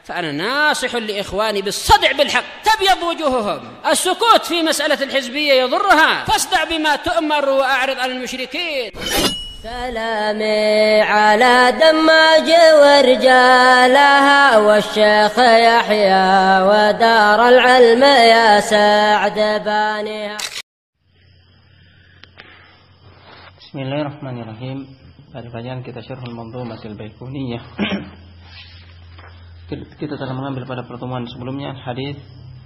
فأنا ناصح لإخواني بالصدع بالحق تبيض وجوههم. السكوت في مسألة الحزبية يضرها، فاصدع بما تؤمر وأعرض عن المشركين. سلامي على دماج ورجالها والشيخ يحيى ودار العلم يا سعد بانيها. Bismillahirrahmanirrahim. Pada kajian kita Syarhul Manzumatil Baiquniyah, kita telah mengambil pada pertemuan sebelumnya hadis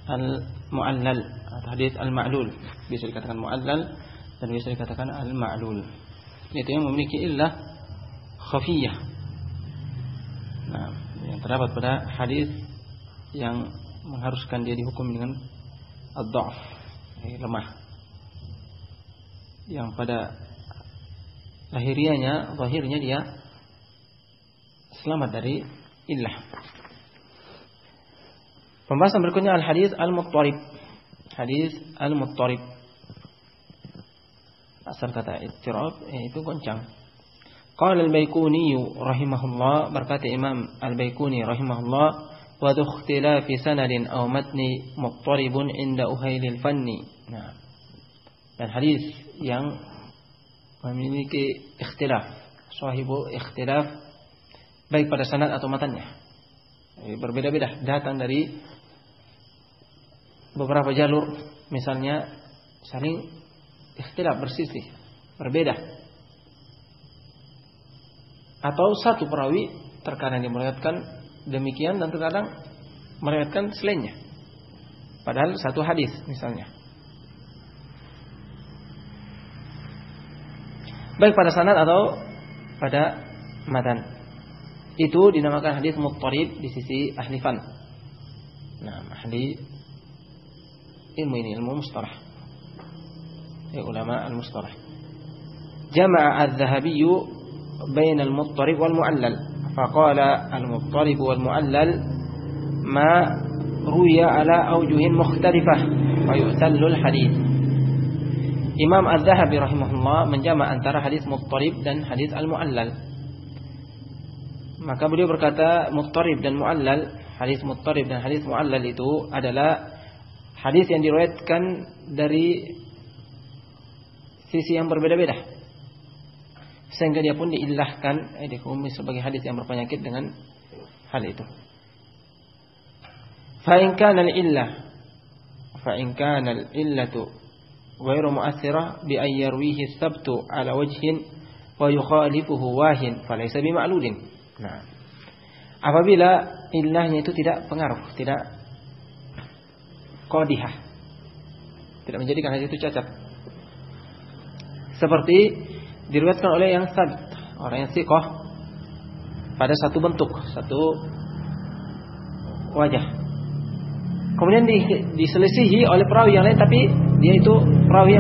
al-mu'allal atau hadis al-ma'lul. Bisa dikatakan mu'allal dan bisa dikatakan al-ma'lul. Itu yang memiliki illah khafiyah. Nah, yang terdapat pada hadis yang mengharuskan dia dihukum dengan ad-dha'f, lemah. Yang pada lahirianya, zahirnya dia selamat dari illah. Pembahasan berikutnya al-hadis al-muttarib. Hadis al-muttarib. Asal kata ittirab itu goncang. Qala al-Baiquni rahimahullah, berkata Imam al-Baiquni rahimahullah, wa dhu ikhtilafi sanadin aw matni muttaribun inda uhailil fanni. Nah, dan hadis yang memiliki ikhtilaf, sahibu ikhtilaf, baik pada sanad atau matannya, berbeda-beda, datang dari beberapa jalur, misalnya saling ikhtilaf, bersisih, berbeda, atau satu perawi terkadang dimeriwayatkan demikian dan terkadang meriwayatkan selainnya, padahal satu hadis misalnya, baik pada sanad atau pada matan. Itu dinamakan hadis muttarib di sisi ahli fan. Nah, ahli ilmu ini, ilmu mustalah, ulama al-mustalah. Jama'a al-Dhahabi bain al-muttarib wal-mu'allal. Faqala al-muttarib wal-mu'allal ma ruya ala awjuhin mukhtalifah fa yu'tallu al-hadis. Imam al-Dhahabi rahimahullah menjama' antara hadis muttarib dan hadis al-mu'allal. Maka beliau berkata muttarib dan mu'allal, hadis muttarib dan hadis mu'allal itu adalah hadis yang diriwayatkan dari sisi yang berbeda-beda, sehingga dia pun diillahkan, dihukumi sebagai hadis yang berpenyakit dengan hal itu. Fa in kana al-illatu ghairu mu'athirah bi ay yarwihi as-sabtu ala wajhin wa yukhalifuhu wahin falaysa bima'lulin. Nah, apabila illahnya itu tidak pengaruh, tidak qadihah, tidak menjadikan hadis itu cacat, seperti diriwayatkan oleh yang sabit, orang yang thiqah pada satu bentuk, satu wajah, kemudian diselisihi oleh perawi yang lain, tapi dia itu perawi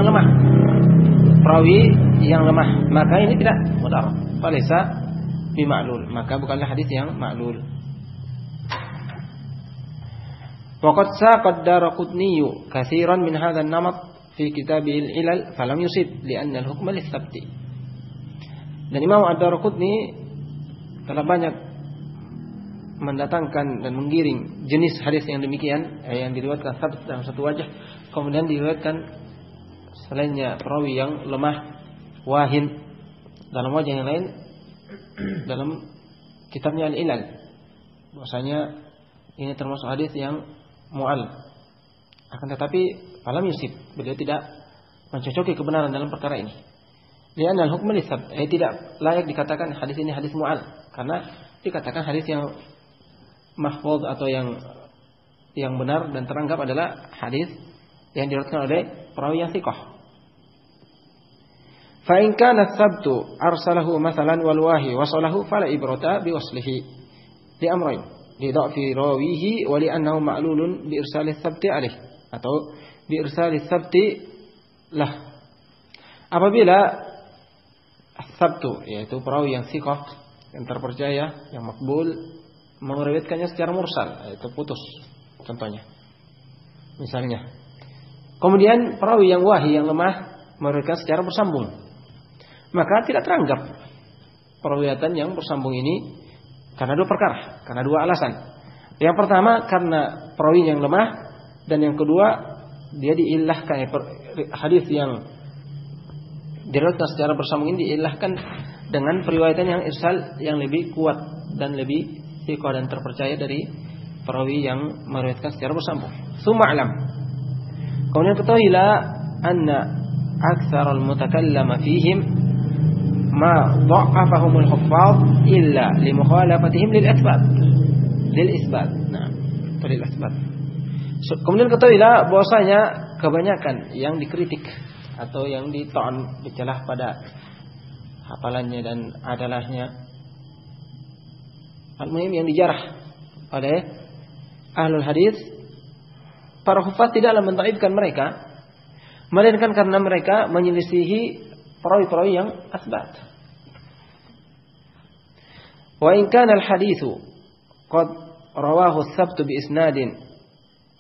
yang lemah, maka ini tidak mudar, falaysa bima'lul, maka bukanlah hadis yang ma'lul. Waqad saqad Daraqutni katsiran min hadzal namat fi kitabihil ilal falam yusib li'anna al-hukma lis-sabti. Dan Imam Ad-Daraqutni telah banyak mendatangkan dan menggiring jenis hadis yang demikian, yang diriwayatkan sabt dalam satu wajah, kemudian diriwayatkan selainnya perawi yang lemah, wahin dalam wajah yang lain, dalam kitabnya Al-Ilal, bahwasanya ini termasuk hadis yang mu'al. Akan tetapi falam yusib, beliau tidak mencocoki kebenaran dalam perkara ini. Li'anna al-hukm lis-sabt, tidak layak dikatakan hadis ini hadis mu'al, karena dikatakan hadis yang mahfuz atau yang benar dan teranggap adalah hadis yang diriwayatkan oleh perawi yang thiqah. Fa in kana as-sabtu arsalahu mathalan wal wahi wasalahu fala ibrata bi waslihi li amrayn li dha'fi rawihi wa li annahu ma'lulun bi irsali as-sabti alaih atau bi irsali as-sabti lah. Apabila as-sabtu, yaitu perawi yang thiqah, yang terpercaya, yang makbul, meriwayatkannya secara mursal, yaitu putus contohnya, misalnya, kemudian perawi yang wahi, yang lemah, meriwayatkan secara bersambung, maka tidak teranggap periwayatan yang bersambung ini karena dua perkara, karena dua alasan. Yang pertama karena perawi yang lemah, dan yang kedua dia diilahkan hadis yang diriwayatkan secara bersambung ini diilahkan dengan periwayatan yang irsal yang lebih kuat dan lebih thiqah dan terpercaya dari perawi yang meriwayatkan secara bersambung. Tsumma alam. Kemudian ketahuilah anna aktsarul mutakallama fihim ma dha'afahumul huffaz illa li mukhalafatihim lil isbat. Nah, lil isbat. Kemudian ketahuilah bahwasanya kebanyakan yang dikritik atau yang diton, dicelah pada hafalannya dan adalahnya, al-muhim yang dijarah oleh ahlul hadis, para hufaz tidaklah mentaibkan mereka, melainkan karena mereka menyelisihi perawi-perawi yang asbat. Wa in kana al-haditsu qad rawahu as-sabt bi isnadin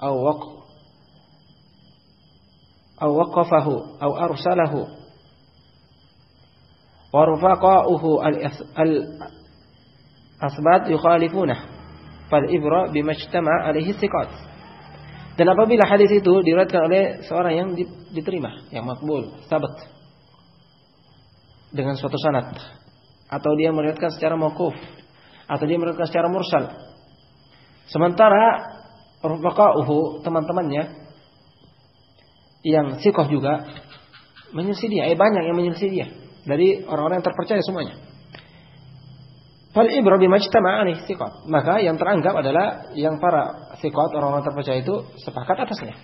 aw waqafahu aw arsalahu wa rafaqahu al-asbat yukhalifuna fal ibra bima ijtama'a alaihi thiqat. Dan apabila hadis itu diriwayatkan oleh seorang yang diterima, yang makbul, sabat dengan suatu sanad, atau dia meriwayatkan secara mauquf, atau dia meriwayatkan secara mursal, sementara rafaqahu, teman-temannya yang thiqah juga menyelisih dia, banyak yang menyelisih dia dari orang-orang yang terpercaya semuanya. Fal ibra bima ijtama'a alaihi thiqat. Maka yang teranggap adalah yang para thiqat, orang-orang terpercaya itu sepakat atasnya.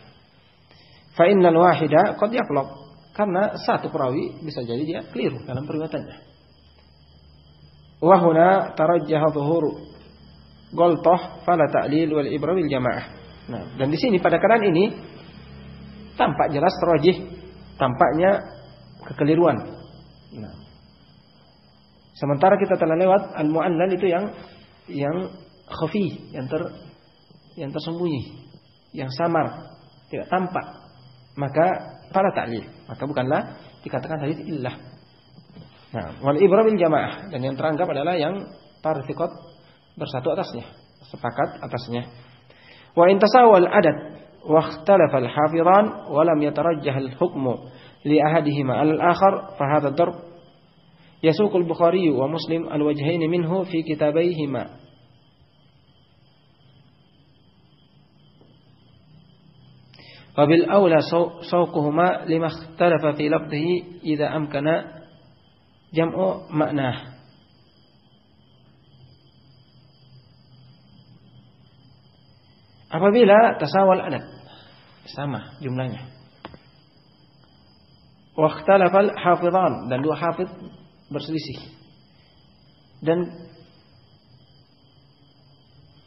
Fa innal wahida qad yaqlaq. Karena satu perawi bisa jadi dia keliru dalam periwayatannya. Wa huna tarajjaha dhuhur ghaltah fala ta'lil wal ibra bil jamaah. Nah, dan di sini pada keadaan ini tampak jelas rajih, tampaknya kekeliruan. Nah, sementara kita telah lewat al-mu'allal itu yang khafi, yang tersembunyi, yang samar, tidak tampak. Maka fala ta'lil, maka bukanlah dikatakan hadis illah. Nah, wal ibra bil jamaah, dan yang teranggap adalah yang para thiqat bersatu atasnya, sepakat atasnya. Wa in tasawal adad wa ikhtalafa al-hafizan wa lam yatarajjah al-hukmu li ahadihima al-akhar fa hadha darb yasuqul Bukhari wa Muslim al-wajhain minhu fi kitabayhima. Wa bil aula sawquhuma lima ikhtalafa fi lafdhihi idza amkana jam'u ma'nah. Apabila tasawal adad, sama jumlahnya, wa ikhtalafal hafizan, dan dua hafiz berselisih, dan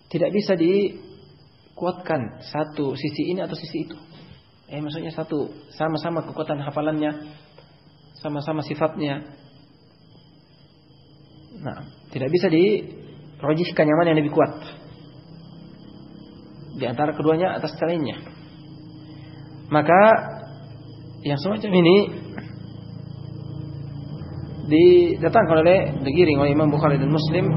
tidak bisa dikuatkan satu sisi ini atau sisi itu. Maksudnya satu, sama-sama kekuatan hafalannya, sama-sama sifatnya. Nah, tidak bisa dirojihkan yang mana yang lebih kuat di antara keduanya atas lainnya. Maka yang semacam ini didatangkan digiring oleh Imam Bukhari dan Muslim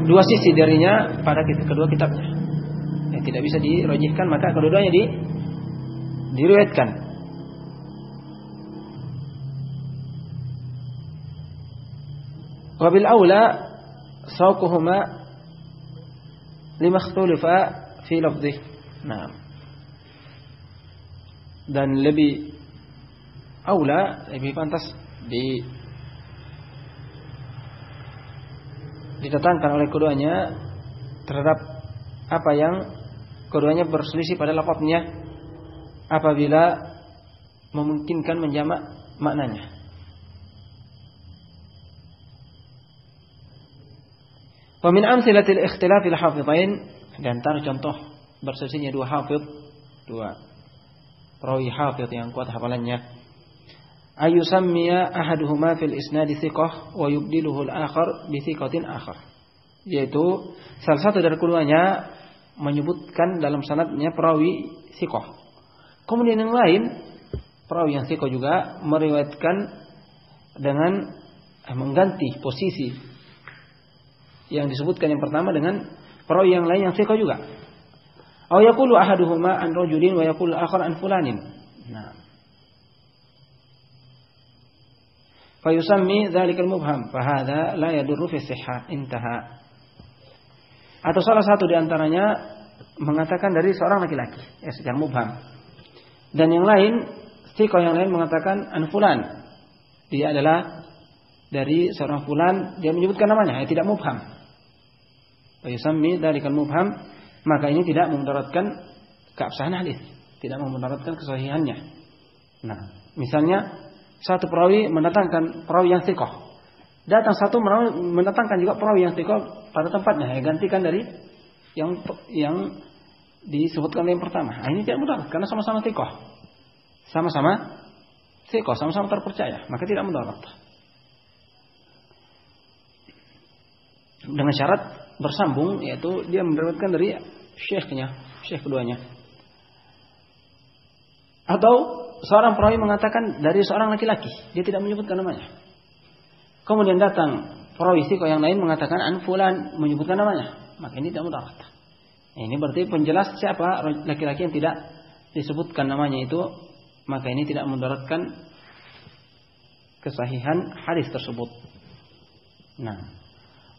dua sisi darinya pada kedua kitabnya, yang tidak bisa dirojihkan, maka kedua-duanya diriwayatkan. Wabil aula sawquhuma lima ikhtalafa fi lafdhi. Nah, dan lebih aula, lebih pantas didatangkan oleh keduanya terhadap apa yang keduanya berselisih pada lafadznya apabila memungkinkan menjamak maknanya. Wa min amsilatil ikhtilafil hafizain, dan antara contoh berselisihnya dua hafidh, dua perawi hafidh yang kuat hafalannya, ayusammiya ahaduhuma fil isnadi thiqah wa yubdiluhu al-akhar bi thiqatin akhar, yaitu salah satu dari keduanya menyebutkan dalam sanadnya perawi thiqah, kemudian yang lain perawi yang thiqah juga meriwayatkan dengan mengganti posisi yang disebutkan yang pertama dengan perawi yang lain yang thiqah juga. Aw yaqulu ahaduhuma an rajulin wa yaqulu akhar an fulanin. Nah. Fa yusammi dzalikal mubham fa hadza la yadurru fi sihhah. Intaha. Atau salah satu di antaranya mengatakan dari seorang laki-laki secara mubham. Dan yang lain, thiqah yang lain mengatakan an fulan. Dia adalah dari seorang fulan, dia menyebutkan namanya, tidak mubham. Fa yusammi dzalikal mubham, maka ini tidak memudaratkan keabsahan hadis, tidak memudaratkan kesahihannya. Nah, misalnya satu perawi mendatangkan perawi yang thiqah. Datang satu mendatangkan juga perawi yang thiqah pada tempatnya, gantikan dari yang disebutkan yang pertama. Ini tidak mudarat karena sama-sama thiqah. Sama-sama thiqah, sama-sama terpercaya, maka tidak mudarat. Dengan syarat bersambung, yaitu dia mendapatkan dari syekh keduanya. Atau seorang perawi mengatakan dari seorang laki-laki, dia tidak menyebutkan namanya. Kemudian datang perawi thiqah yang lain mengatakan an fulan, menyebutkan namanya, maka ini tidak mudarat. Ini berarti penjelas siapa laki-laki yang tidak disebutkan namanya itu, maka ini tidak mudaratkan kesahihan hadis tersebut. Nah,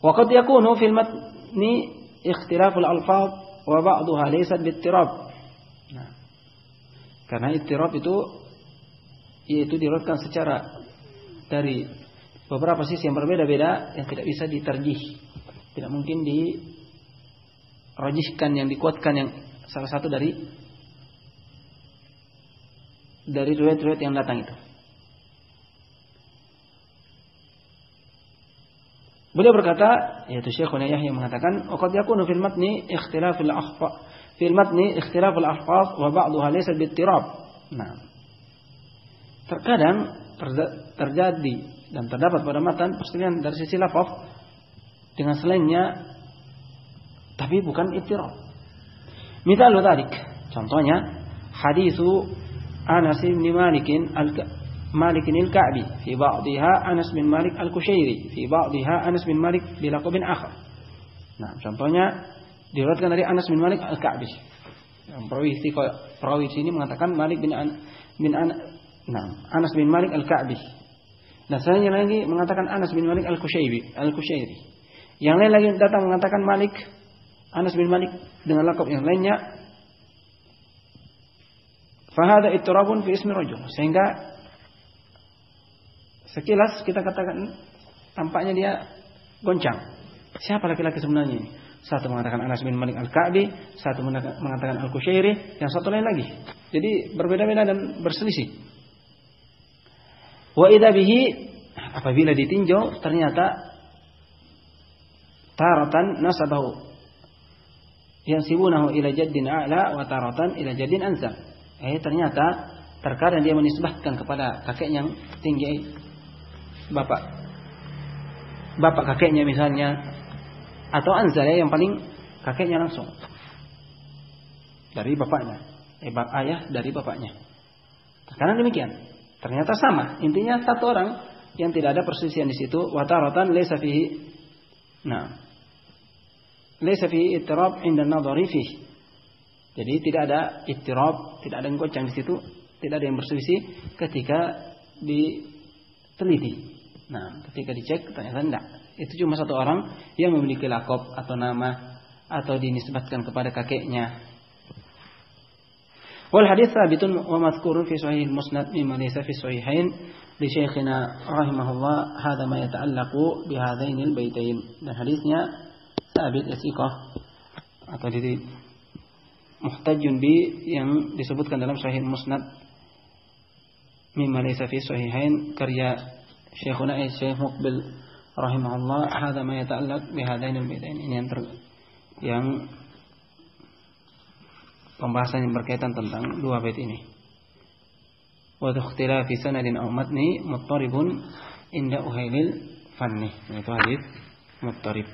wa qad yakunu fil matni ikhtilaful alfaz wa ba'daha laysat bittirab. Nah, karena ittirab itu yaitu diriwayatkan secara dari beberapa sisi yang berbeda-beda yang tidak bisa diterjih. Tidak mungkin dirajihkan yang dikuatkan yang salah satu dari riwayat-riwayat yang datang itu. Beliau berkata, yaitu Syekhuna Yahya mengatakan, "Qad yakunu fil matni ikhtilaful ahfaz wa ba'daha laysa bittirab." Nah, terkadang terjadi dan terdapat pada matan perselisihan dari sisi lafaz dengan selainnya, tapi bukan ittirab. Misal dzalik, contohnya haditsu Anas bin Malik al-Ka'bi fi ba'dihha Anas bin Malik al-Kushairi fi ba'dihha Anas bin Malik bilaqabin akhar. Nah, contohnya diriwayatkan dari Anas bin Malik al-Ka'bi. Yang perawi sini mengatakan Malik Anas bin Malik al-Ka'bi. Nah, selanjutnya lagi mengatakan Anas bin Malik al-Kushairi. Yang lain lagi datang mengatakan Anas bin Malik dengan laqab yang lainnya. Fahada ittirabun fi ismi rajul. Sehingga sekilas kita katakan tampaknya dia goncang. Siapa laki-laki sebenarnya ini? Satu mengatakan Anas bin Malik al-Ka'bi, satu mengatakan al-Kushairi, yang satu lain lagi. Jadi berbeda-beda dan berselisih. Wa idza bihi, apabila ditinjau ternyata taratan nasabahu yansibunahu ila jaddin a'la wa taratan ila jaddin anzal. Ternyata terkadang dia menisbahkan kepada kakek yang tinggi, bapak kakeknya misalnya, atau anzal yang paling kakeknya langsung dari bapaknya, ayah dari bapaknya. Karena demikian, ternyata sama, intinya satu orang yang tidak ada perselisihan di situ. Wataratan laysa fihi, laysa fihi ittirab inda an-nadhari fihi. Jadi tidak ada ittirab, tidak ada yang goncang di situ, tidak ada yang berselisih ketika diteliti. Nah, ketika dicek ternyata tidak. Itu cuma satu orang yang memiliki laqab atau nama atau dinisbatkan kepada kakeknya. Wal hadits sabitun wa madhkurun fi sahih al-musnad mimma laysa fi sahihain li syekhina rahimahullah hadza ma yata'allaqu bi hadaini al-baitain. Dan hadisnya sabit thiqah atau di muhtajun bi yang disebutkan dalam sahih musnad mimma laysa fi sahihain karya Syekhuna Syekh Muqbil rahimahullah hadza ma yata'allaq bi hadain al-baitain. Ini yang pembahasan yang berkaitan tentang dua bait ini. Wa ikhtilafi sanadin aw matni muttaribun inda uhailil fanni. Itu hadis muttarib.